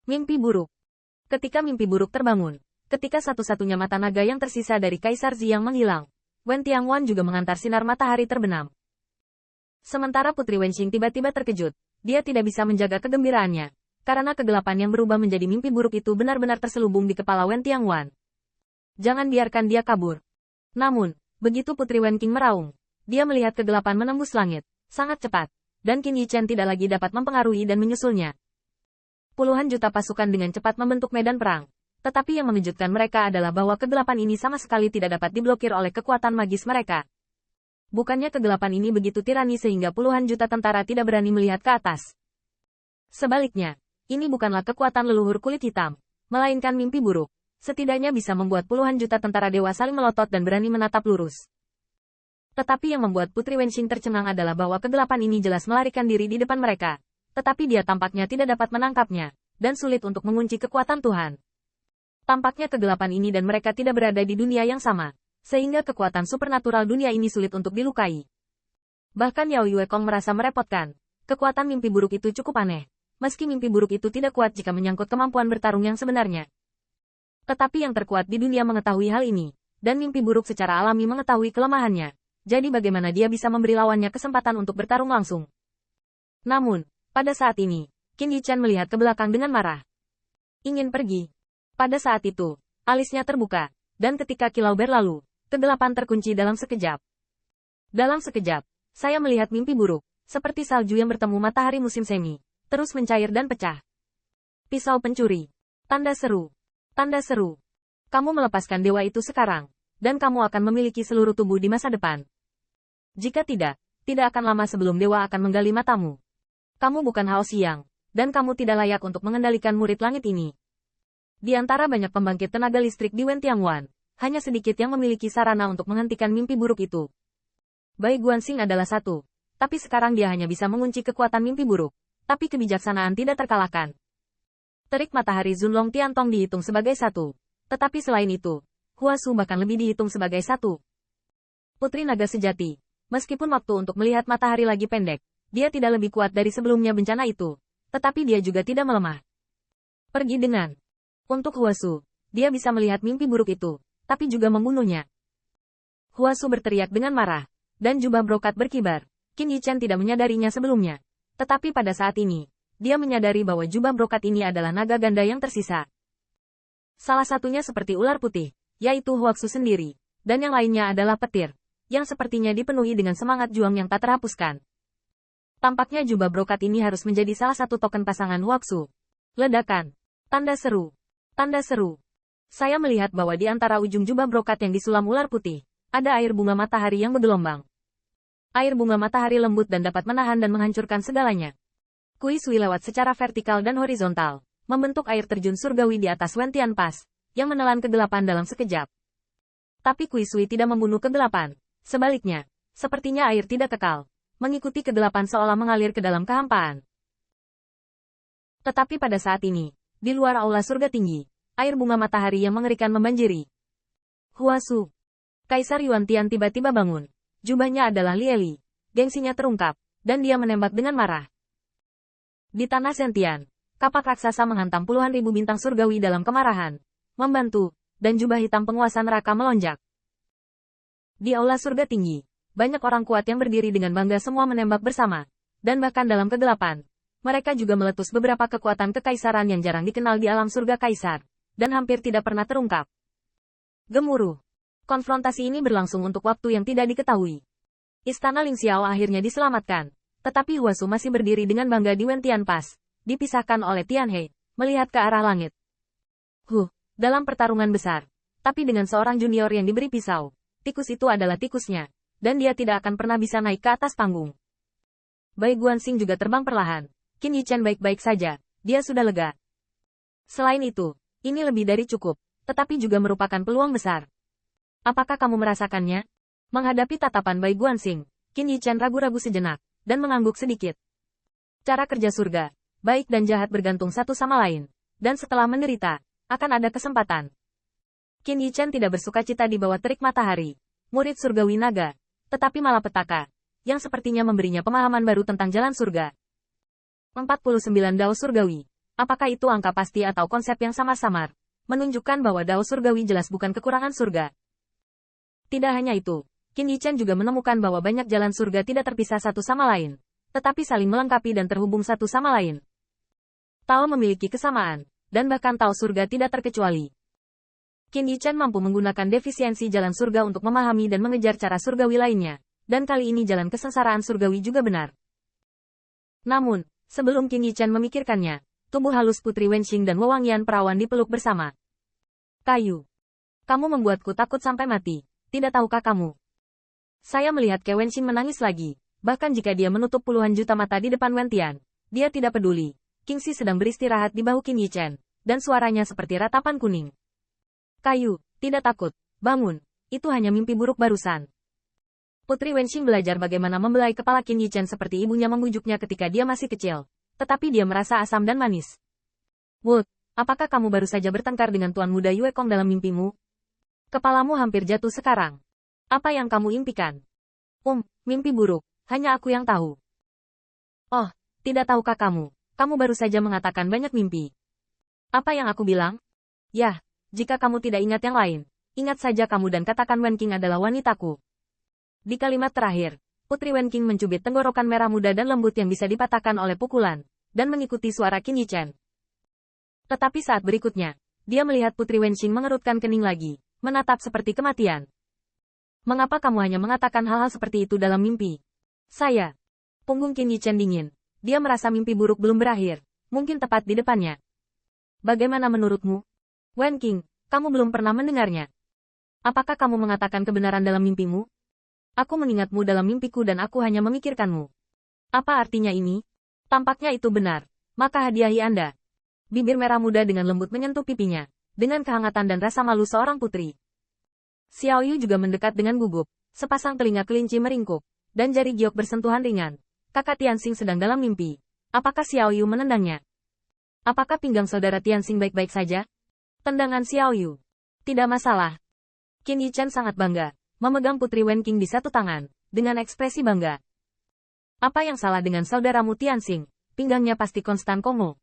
Mimpi buruk. Ketika mimpi buruk terbangun, ketika satu-satunya mata naga yang tersisa dari Kaisar Ziyang menghilang, Wen Tianguan juga mengantar sinar matahari terbenam. Sementara Putri Wenxing tiba-tiba terkejut, dia tidak bisa menjaga kegembiraannya, karena kegelapan yang berubah menjadi mimpi buruk itu benar-benar terselubung di kepala Wen Tianguan. Jangan biarkan dia kabur. Namun, begitu Putri Wenqing meraung, dia melihat kegelapan menembus langit, sangat cepat, dan Qin Yichen tidak lagi dapat mempengaruhi dan menyusulnya. Puluhan juta pasukan dengan cepat membentuk medan perang. Tetapi yang mengejutkan mereka adalah bahwa kegelapan ini sama sekali tidak dapat diblokir oleh kekuatan magis mereka. Bukannya kegelapan ini begitu tirani sehingga puluhan juta tentara tidak berani melihat ke atas. Sebaliknya, ini bukanlah kekuatan leluhur kulit hitam, melainkan mimpi buruk. Setidaknya bisa membuat puluhan juta tentara dewa saling melotot dan berani menatap lurus. Tetapi yang membuat Putri Wenxing tercengang adalah bahwa kegelapan ini jelas melarikan diri di depan mereka. Tetapi dia tampaknya tidak dapat menangkapnya, dan sulit untuk mengunci kekuatan Tuhan. Tampaknya kegelapan ini dan mereka tidak berada di dunia yang sama, sehingga kekuatan supernatural dunia ini sulit untuk dilukai. Bahkan Yao Yue Kong merasa merepotkan. Kekuatan mimpi buruk itu cukup aneh, meski mimpi buruk itu tidak kuat jika menyangkut kemampuan bertarung yang sebenarnya. Tetapi yang terkuat di dunia mengetahui hal ini, dan mimpi buruk secara alami mengetahui kelemahannya. Jadi bagaimana dia bisa memberi lawannya kesempatan untuk bertarung langsung? Namun, pada saat ini, Qin Yichen melihat ke belakang dengan marah. Ingin pergi. Pada saat itu, alisnya terbuka, dan ketika kilau berlalu, kegelapan terkunci dalam sekejap. Dalam sekejap, saya melihat mimpi buruk, seperti salju yang bertemu matahari musim semi, terus mencair dan pecah. Pisau pencuri. Tanda seru. Tanda seru. Kamu melepaskan dewa itu sekarang, dan kamu akan memiliki seluruh tubuh di masa depan. Jika tidak akan lama sebelum dewa akan menggali matamu. Kamu bukan Hao Xiang, dan kamu tidak layak untuk mengendalikan murid langit ini. Di antara banyak pembangkit tenaga listrik di Wen Tianguan, hanya sedikit yang memiliki sarana untuk menghentikan mimpi buruk itu. Bai Guanxing adalah satu, tapi sekarang dia hanya bisa mengunci kekuatan mimpi buruk, tapi kebijaksanaan tidak terkalahkan. Terik matahari Zunlong Tiantong dihitung sebagai satu, tetapi selain itu, Huasu bahkan lebih dihitung sebagai satu. Putri naga sejati, meskipun waktu untuk melihat matahari lagi pendek, dia tidak lebih kuat dari sebelumnya bencana itu, tetapi dia juga tidak melemah. Pergi dengan. Untuk Huasu, dia bisa melihat mimpi buruk itu, tapi juga membunuhnya. Huasu berteriak dengan marah, dan jubah brokat berkibar. Qin Yichen tidak menyadarinya sebelumnya. Tetapi pada saat ini, dia menyadari bahwa jubah brokat ini adalah naga ganda yang tersisa. Salah satunya seperti ular putih, yaitu Huasu sendiri, dan yang lainnya adalah petir, yang sepertinya dipenuhi dengan semangat juang yang tak terhapuskan. Tampaknya jubah brokat ini harus menjadi salah satu token pasangan Huasu. Ledakan. Tanda seru. Tanda seru. Saya melihat bahwa di antara ujung jubah brokat yang disulam ular putih, ada air bunga matahari yang bergelombang. Air bunga matahari lembut dan dapat menahan dan menghancurkan segalanya. Kui Sui lewat secara vertikal dan horizontal, membentuk air terjun surgawi di atas Wen Tian Pass, yang menelan kegelapan dalam sekejap. Tapi Kui Sui tidak membunuh kegelapan. Sebaliknya, sepertinya air tidak kekal, mengikuti kegelapan seolah mengalir ke dalam kehampaan. Tetapi pada saat ini, di luar aula surga tinggi, air bunga matahari yang mengerikan membanjiri. Huasu. Kaisar Yuan Tian tiba-tiba bangun. Jubahnya adalah Lieli. Gengsinya terungkap, dan dia menembak dengan marah. Di tanah Sentian, kapak raksasa menghantam puluhan ribu bintang surgawi dalam kemarahan. Membantu, dan jubah hitam penguasa neraka melonjak. Di aula surga tinggi, banyak orang kuat yang berdiri dengan bangga semua menembak bersama. Dan bahkan dalam kegelapan, mereka juga meletus beberapa kekuatan kekaisaran yang jarang dikenal di alam surga kaisar, dan hampir tidak pernah terungkap. Gemuruh. Konfrontasi ini berlangsung untuk waktu yang tidak diketahui. Istana Ling Xiao akhirnya diselamatkan, tetapi Huasu masih berdiri dengan bangga di Wen Tian Pass, dipisahkan oleh Tian He, melihat ke arah langit. Dalam pertarungan besar, tapi dengan seorang junior yang diberi pisau, tikus itu adalah tikusnya. Dan dia tidak akan pernah bisa naik ke atas panggung. Bai Guanxing juga terbang perlahan. Qin Yichen baik-baik saja, dia sudah lega. Selain itu, ini lebih dari cukup, tetapi juga merupakan peluang besar. Apakah kamu merasakannya? Menghadapi tatapan Bai Guanxing, Qin Yichen ragu-ragu sejenak, dan mengangguk sedikit. Cara kerja surga, baik dan jahat bergantung satu sama lain, dan setelah menderita, akan ada kesempatan. Qin Yichen tidak bersukacita di bawah terik matahari, murid surgawi naga, tetapi malapetaka, yang sepertinya memberinya pemahaman baru tentang jalan surga. 49 Dao Surgawi. Apakah itu angka pasti atau konsep yang samar-samar? Menunjukkan bahwa Dao Surgawi jelas bukan kekurangan surga. Tidak hanya itu, Qin Yichen juga menemukan bahwa banyak jalan surga tidak terpisah satu sama lain, tetapi saling melengkapi dan terhubung satu sama lain. Tao memiliki kesamaan, dan bahkan Tao surga tidak terkecuali. Qin Yichen mampu menggunakan defisiensi jalan surga untuk memahami dan mengejar cara surgawi lainnya, dan kali ini jalan kesengsaraan surgawi juga benar. Namun, sebelum Qin Yichen memikirkannya, tubuh halus Putri Wenxing dan wewangian perawan dipeluk bersama. Kayu. Kamu membuatku takut sampai mati. Tidak tahukah kamu? Saya melihat Ke Wenxing menangis lagi. Bahkan jika dia menutup puluhan juta mata di depan Wentian, dia tidak peduli. Kingxi sedang beristirahat di bahu Qin Yichen, dan suaranya seperti ratapan kuning. Kayu, tidak takut. Bangun. Itu hanya mimpi buruk barusan. Putri Wenxing belajar bagaimana membelai kepala Qin Yichen seperti ibunya membujuknya ketika dia masih kecil. Tetapi dia merasa asam dan manis. Wood, apakah kamu baru saja bertengkar dengan Tuan Muda Yue Kong dalam mimpimu? Kepalamu hampir jatuh sekarang. Apa yang kamu impikan? Mimpi buruk, hanya aku yang tahu. Oh, tidak tahukah kamu? Kamu baru saja mengatakan banyak mimpi. Apa yang aku bilang? Yah, jika kamu tidak ingat yang lain, ingat saja kamu dan katakan Wen Qing adalah wanitaku. Di kalimat terakhir, Putri Wen Qing mencubit tenggorokan merah muda dan lembut yang bisa dipatahkan oleh pukulan, dan mengikuti suara Qin Yichen. Tetapi saat berikutnya, dia melihat Putri Wenxing mengerutkan kening lagi, menatap seperti kematian. Mengapa kamu hanya mengatakan hal-hal seperti itu dalam mimpi? Saya. Punggung Qin Yichen dingin. Dia merasa mimpi buruk belum berakhir, mungkin tepat di depannya. Bagaimana menurutmu? Wen Qing, kamu belum pernah mendengarnya. Apakah kamu mengatakan kebenaran dalam mimpimu? Aku mengingatmu dalam mimpiku dan aku hanya memikirkanmu. Apa artinya ini? Tampaknya itu benar. Maka hadiahi Anda. Bibir merah muda dengan lembut menyentuh pipinya, dengan kehangatan dan rasa malu seorang putri. Xiao Yu juga mendekat dengan gugup, sepasang telinga kelinci meringkuk, dan jari giok bersentuhan ringan. Kakak Tianxing sedang dalam mimpi. Apakah Xiao Yu menendangnya? Apakah pinggang saudara Tianxing baik-baik saja? Tendangan Xiao Yu. Tidak masalah. Qin Yichen sangat bangga, memegang Putri Wen Qing di satu tangan, dengan ekspresi bangga. Apa yang salah dengan saudaramu Tianxing? Pinggangnya pasti konstan kongol.